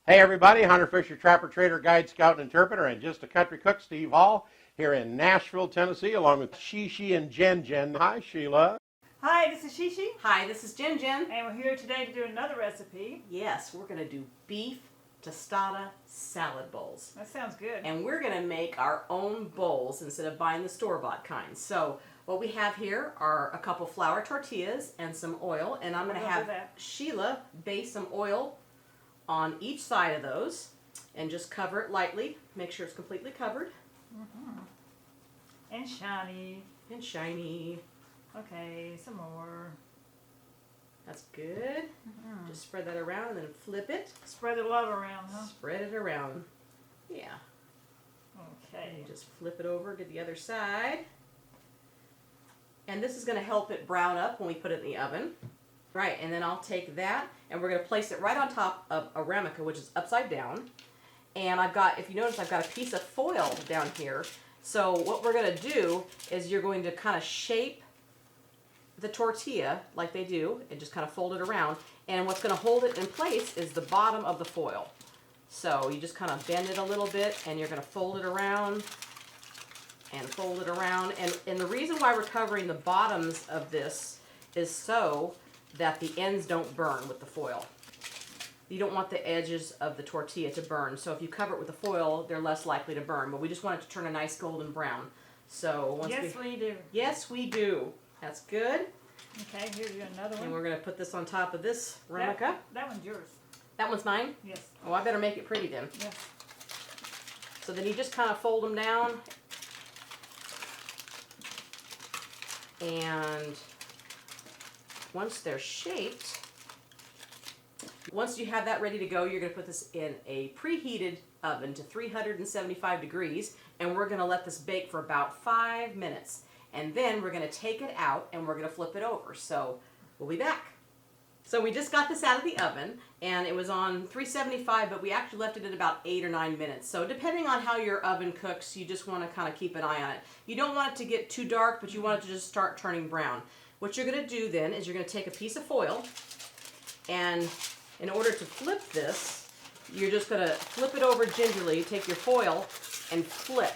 Hey everybody, Hunter Fisher, Trapper, Trader, Guide, Scout, and Interpreter, and just a country cook, Steve Hall, here in Nashville, Tennessee, along with Shishi and Jen Jen. Hi, Sheila. Hi, this is Shishi. Hi, this is Jen Jen. And we're here today to do another recipe. Yes, we're going to do beef tostada salad bowls. That sounds good. And we're going to make our own bowls instead of buying the store-bought kind. So what we have here are a couple flour tortillas and some oil. And I'm going to have Sheila base some oil on each side of those and just cover it lightly. Make sure it's completely covered. Mm-hmm. And shiny. And shiny. Okay, some more. That's good. Mm-hmm. Just spread that around and then flip it. Spread the love around, huh? Spread it around. Yeah. Okay. And just flip it over to the other side. And this is going to help it brown up when we put it in the oven. Right, and then I'll take that and we're going to place it right on top of a Ramika, which is upside down. And I've got, if you notice, I've got a piece of foil down here. So what we're going to do is you're going to kind of shape the tortilla like they do and just kind of fold it around. And what's going to hold it in place is the bottom of the foil. So you just kind of bend it a little bit and you're going to fold it around and fold it around. And the reason why we're covering the bottoms of this is so that the ends don't burn with the foil. You don't want the edges of the tortilla to burn. So if you cover it with the foil, they're less likely to burn. But we just want it to turn a nice golden brown. So once we do. Yes, we do. That's good. Okay, here's another one. And we're going to put this on top of this Ramika. That one's yours. That one's mine? Yes. Oh, I better make it pretty then. Yes. So then you just kind of fold them down. And once they're shaped, once you have that ready to go, you're going to put this in a preheated oven to 375 degrees. And we're going to let this bake for about 5 minutes. And then we're going to take it out and we're going to flip it over. So we'll be back. So we just got this out of the oven and it was on 375, but we actually left it at about 8 or 9 minutes. So depending on how your oven cooks, you just want to kind of keep an eye on it. You don't want it to get too dark, but you want it to just start turning brown. What you're going to do then is you're going to take a piece of foil, and in order to flip this, you're just going to flip it over gingerly. Take your foil and flip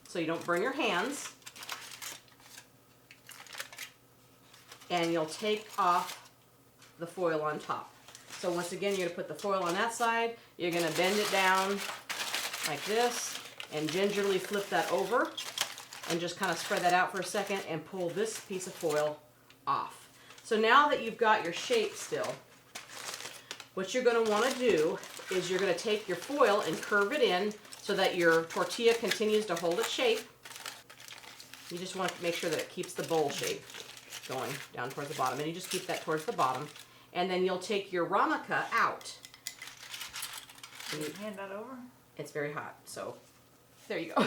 so you don't burn your hands. And you'll take off the foil on top. So once again, you're going to put the foil on that side. You're going to bend it down like this and gingerly flip that over and just kind of spread that out for a second and pull this piece of foil off. So now that you've got your shape still, what you're going to want to do is you're going to take your foil and curve it in so that your tortilla continues to hold its shape. You just want to make sure that it keeps the bowl shape going down towards the bottom, and you just keep that towards the bottom. And then you'll take your Ramika out. Hand that over. It's very hot, so there you go.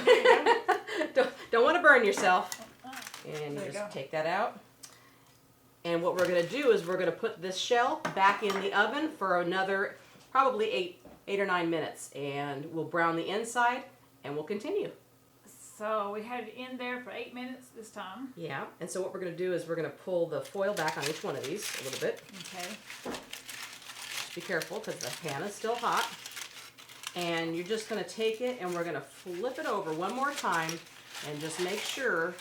don't want to burn yourself. And you just take that out. And what we're going to do is we're going to put this shell back in the oven for another probably 8 or 9 minutes, and we'll brown the inside and we'll continue. So we had it in there for 8 minutes this time. Yeah, and so what we're going to do is we're going to pull the foil back on each one of these a little bit. Okay. Just be careful because the pan is still hot. And you're just going to take it and we're going to flip it over one more time and just make sure.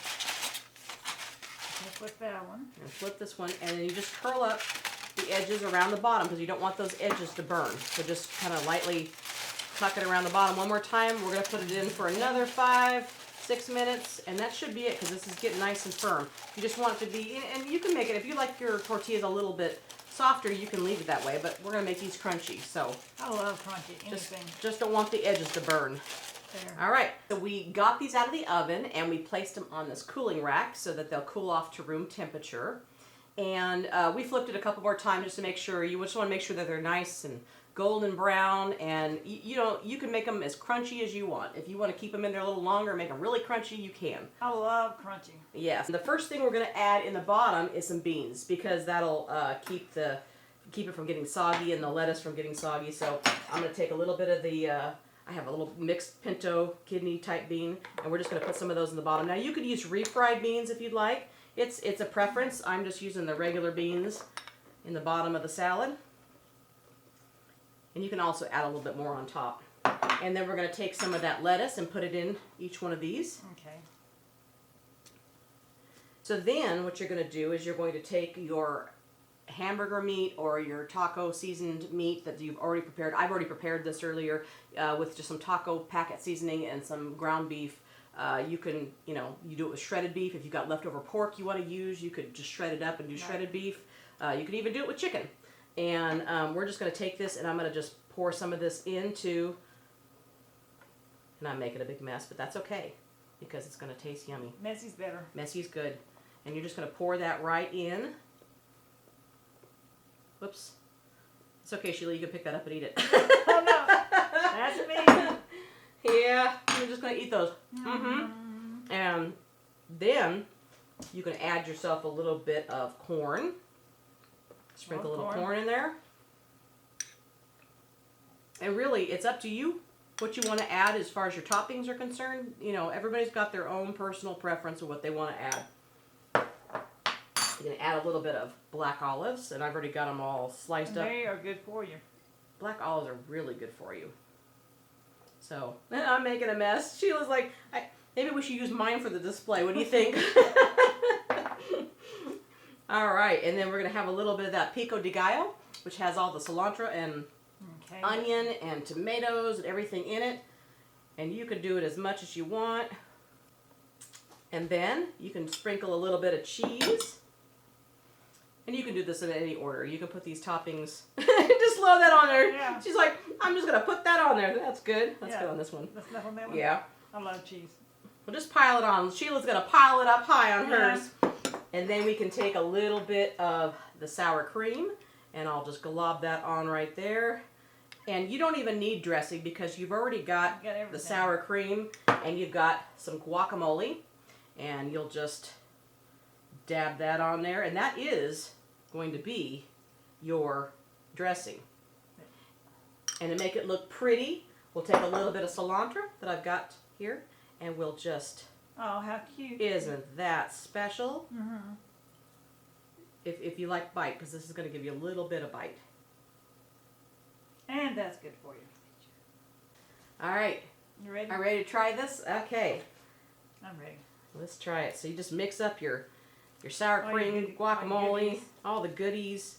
Okay, flip that one. And flip this one, and then you just curl up the edges around the bottom because you don't want those edges to burn. So just kind of lightly tuck it around the bottom one more time. We're going to put it in for another 5-6 minutes, and that should be it because this is getting nice and firm. You just want it to be, and you can make it, if you like your tortillas a little bit softer, you can leave it that way, but we're going to make these crunchy. So I love crunchy, anything. Just don't want the edges to burn. There. All right, so we got these out of the oven and we placed them on this cooling rack so that they'll cool off to room temperature. And we flipped it a couple more times just to make sure, you just want to make sure that they're nice and golden brown, and you can make them as crunchy as you want. If you want to keep them in there a little longer, make them really crunchy, you can. I love crunchy. Yes. The first thing we're going to add in the bottom is some beans because that'll keep it from getting soggy and the lettuce from getting soggy. So I'm going to take a little bit of the I have a little mixed pinto kidney type bean, and we're just going to put some of those in the bottom. Now you could use refried beans if you'd like. It's a preference. I'm just using the regular beans in the bottom of the salad. And you can also add a little bit more on top. And then we're going to take some of that lettuce and put it in each one of these. Okay. So then what you're going to do is you're going to take your hamburger meat or your taco seasoned meat that you've already prepared. I've already prepared this earlier with just some taco packet seasoning and some ground beef. You can, you do it with shredded beef. If you've got leftover pork you want to use, you could just shred it up and do shredded beef. You can even do it with chicken. And we're just going to take this and I'm going to just pour some of this into, and I'm making a big mess, but that's okay because it's going to taste yummy. Messy's better. Messy's good. And you're just going to pour that right in. Whoops. It's okay, Sheila. You can pick that up and eat it. Oh, no. That's me. Yeah, you're just going to eat those. And then you can add yourself a little bit of corn. Sprinkle a little corn in there. And really, it's up to you what you want to add as far as your toppings are concerned. Everybody's got their own personal preference of what they want to add. You're going to add a little bit of black olives, and I've already got them all sliced up. They are good for you. Black olives are really good for you. So, I'm making a mess. Sheila's like, maybe we should use mine for the display. What do you think? All right, and then we're going to have a little bit of that Pico de Gallo, which has all the cilantro and onion and tomatoes and everything in it. And you can do it as much as you want. And then you can sprinkle a little bit of cheese. And you can do this in any order. You can put these toppings, just load that on there. Yeah. She's like, I'm just going to put that on there. That's good. That's good on this one. That's enough on that one? Yeah. I love cheese. We'll just pile it on. Sheila's going to pile it up high on hers. And then we can take a little bit of the sour cream, and I'll just glob that on right there. And you don't even need dressing because you've already got the sour cream, and you've got some guacamole, and you'll just dab that on there, and that is going to be your dressing. And to make it look pretty, we'll take a little bit of cilantro that I've got here, and we'll just... Oh, how cute. Isn't that special? If you like bite, because this is going to give you a little bit of bite. And that's good for you. All right. You ready? Are you ready to try this? Okay. I'm ready. Let's try it. So you just mix up your sour cream, guacamole, all the goodies,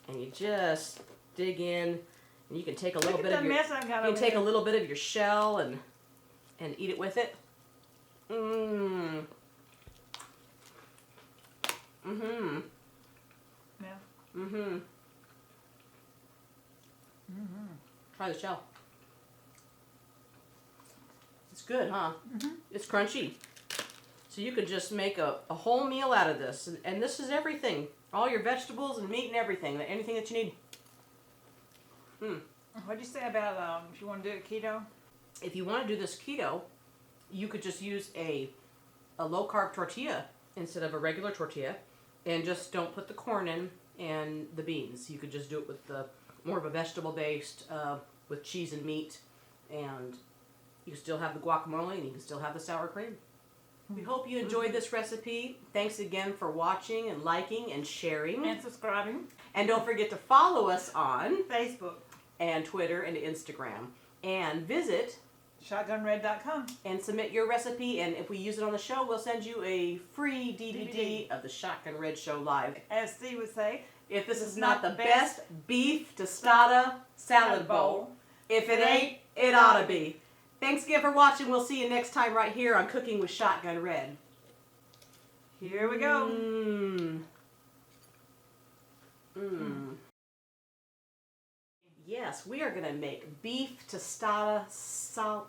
and you just dig in. And you can take a little bit of a little bit of your shell and eat it with it. Mmm. Mm-hmm. Yeah. Mm-hmm. Try the shell. It's good, huh? It's crunchy. So you could just make a whole meal out of this. And this is everything. All your vegetables and meat and everything. Anything that you need. What'd you say about if you want to do it keto? If you want to do this keto, you could just use a low-carb tortilla instead of a regular tortilla. And just don't put the corn in and the beans. You could just do it with more of a vegetable-based, with cheese and meat. And you can still have the guacamole and you can still have the sour cream. We hope you enjoyed this recipe. Thanks again for watching and liking and sharing. And subscribing. And don't forget to follow us on Facebook. And Twitter and Instagram. And visit shotgunred.com. and submit your recipe. And if we use it on the show, we'll send you a free DVD of the Shotgun Red Show Live. As Steve would say, if this is not the best beef tostada salad bowl, if it ain't, it ought to be. Thanks again for watching. We'll see you next time right here on Cooking with Shotgun Red. Here we go. Yes, we are going to make beef tostada salad.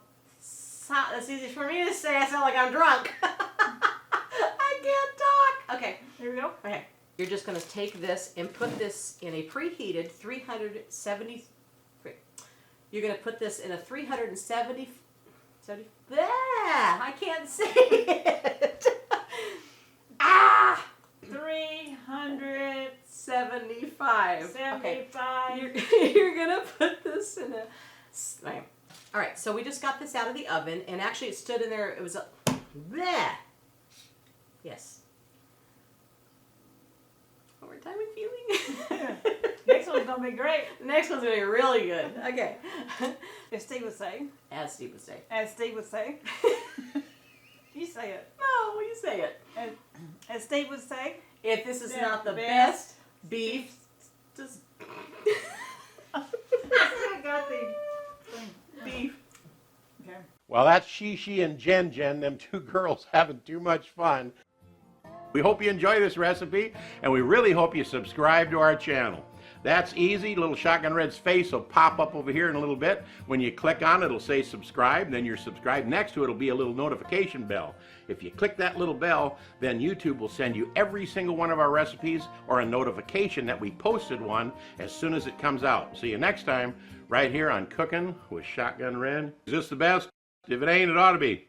That's easy for me to say. I sound like I'm drunk. I can't talk. Okay. Here we go. Okay. You're just going to take this and put this in a preheated 370. You're going to put this in a 370. I can't say it. 375. Okay. You're going to put this in a... Okay. All right, so we just got this out of the oven, and actually it stood in there. It was a... Yes. One more time with feeling. Next one. one's gonna be great. The next one's gonna be really good. Okay. As Steve would say. As Steve would say. As Steve would say. You say it. No, you say it. As Steve would say. If this is Yeah, not the best best beef, just I got the beef. Okay. Well, that's Shishi and Jen, them two girls having too much fun. We hope you enjoy this recipe, and we really hope you subscribe to our channel. That's easy. Little Shotgun Red's face will pop up over here in a little bit. When you click on it, it'll say subscribe, then you're subscribed. Next to it will be a little notification bell. If you click that little bell, then YouTube will send you every single one of our recipes or a notification that we posted one as soon as it comes out. See you next time, right here on Cooking with Shotgun Red. Is this the best? If it ain't, it ought to be.